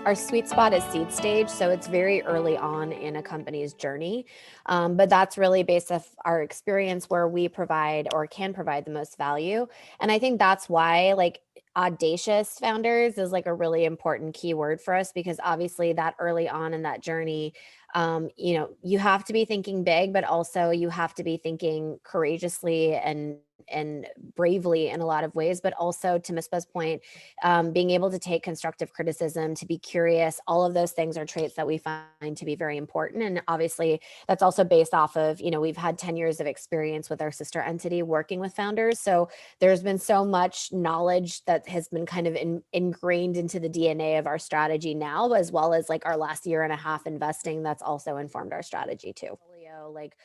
our sweet spot is seed stage, so it's very early on in a company's journey. But that's really based off our experience where we provide or can provide the most value. And I think that's why like audacious founders is like a really important keyword for us, because obviously that early on in that journey, you have to be thinking big, but also you have to be thinking courageously and bravely in a lot of ways, but also to Misbah's point, being able to take constructive criticism, to be curious, all of those things are traits that we find to be very important. And obviously that's also based off of, we've had 10 years of experience with our sister entity working with founders. So there's been so much knowledge that has been kind of ingrained into the DNA of our strategy now, as well as like our last year and a half investing that's also informed our strategy too. Like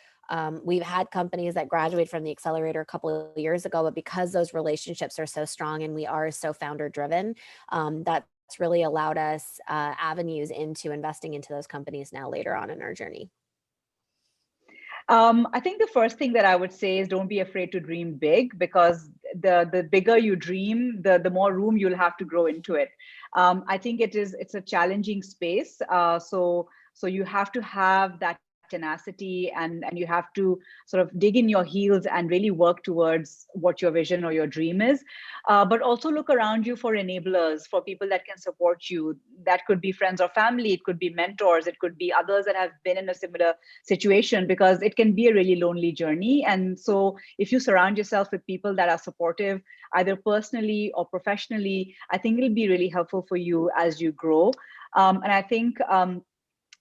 we've had companies that graduate from the Accelerator a couple of years ago, but because those relationships are so strong and we are so founder driven, that's really allowed us avenues into investing into those companies now later on in our journey. I think the first thing that I would say is don't be afraid to dream big, because the bigger you dream, the more room you'll have to grow into it. I think it's a challenging space. So you have to have that tenacity, and you have to sort of dig in your heels and really work towards what your vision or your dream is. But also look around you for enablers, for people that can support you. That could be friends or family, it could be mentors, it could be others that have been in a similar situation, because it can be a really lonely journey. And so if you surround yourself with people that are supportive, either personally or professionally, I think it'll be really helpful for you as you grow. And I think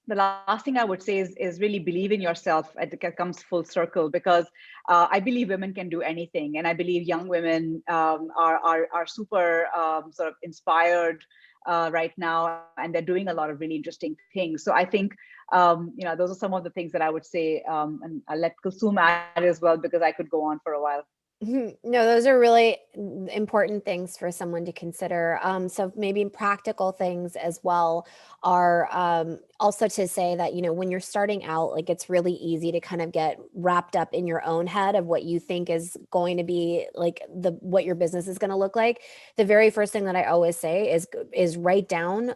the last thing I would say is really believe in yourself. It comes full circle, because I believe women can do anything, and I believe young women are super sort of inspired right now, and they're doing a lot of really interesting things. So I think those are some of the things that I would say, and I'll let Kalsoom add as well, because I could go on for a while. No, those are really important things for someone to consider. So maybe practical things as well are also to say that, when you're starting out, like it's really easy to kind of get wrapped up in your own head of what you think is going to be like what your business is going to look like. The very first thing that I always say is write down.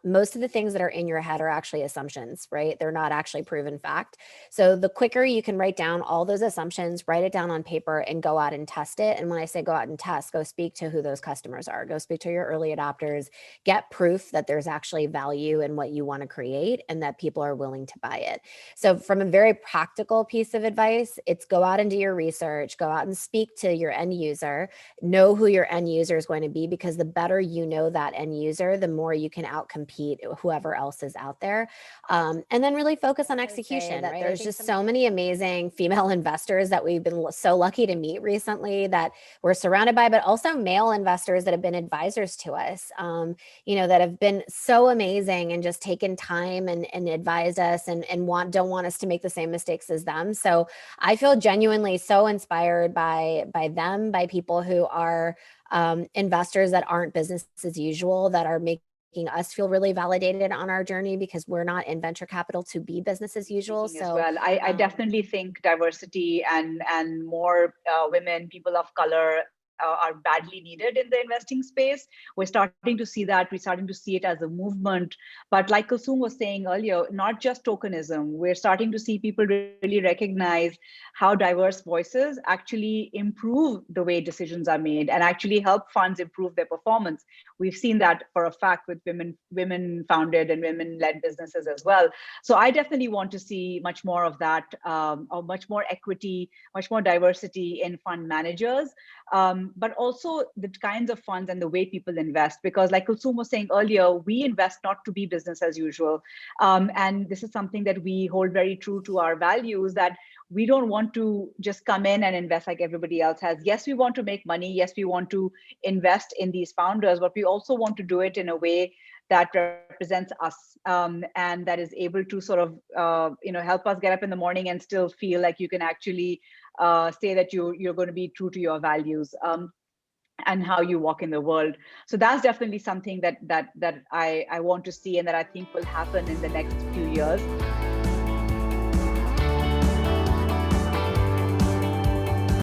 Most of the things that are in your head are actually assumptions, right? They're not actually proven fact. So the quicker you can write down all those assumptions, write it down on paper and go out and test it. And when I say go out and test, go speak to who those customers are, go speak to your early adopters, get proof that there's actually value in what you want to create and that people are willing to buy it. So from a very practical piece of advice, it's go out and do your research, go out and speak to your end user, know who your end user is going to be, because the better you know that end user, the more you can outcompete whoever else is out there. And then really focus on execution. Right? There's just so many amazing female investors that we've been so lucky to meet recently that we're surrounded by, but also male investors that have been advisors to us, that have been so amazing and just taken time and advised us and don't want us to make the same mistakes as them. So I feel genuinely so inspired by them, by people who are investors that aren't business as usual, that are making us feel really validated on our journey, because we're not in venture capital to be business as usual. So well, I definitely think diversity and more women, people of color are badly needed in the investing space. We're starting to see that. We're starting to see it as a movement. But like Kalsoom was saying earlier, not just tokenism. We're starting to see people really recognize how diverse voices actually improve the way decisions are made and actually help funds improve their performance. We've seen that for a fact with women founded and women led businesses as well. So I definitely want to see much more of that, or much more equity, much more diversity in fund managers. But also the kinds of funds and the way people invest, because like Kalsoom was saying earlier, we invest not to be business as usual. And this is something that we hold very true to our values, that we don't want to just come in and invest like everybody else has. Yes, we want to make money. Yes, we want to invest in these founders, but we also want to do it in a way that represents us, and that is able to sort of help us get up in the morning and still feel like you can actually say that you're going to be true to your values and how you walk in the world. So that's definitely something that I want to see, and that I think will happen in the next few years.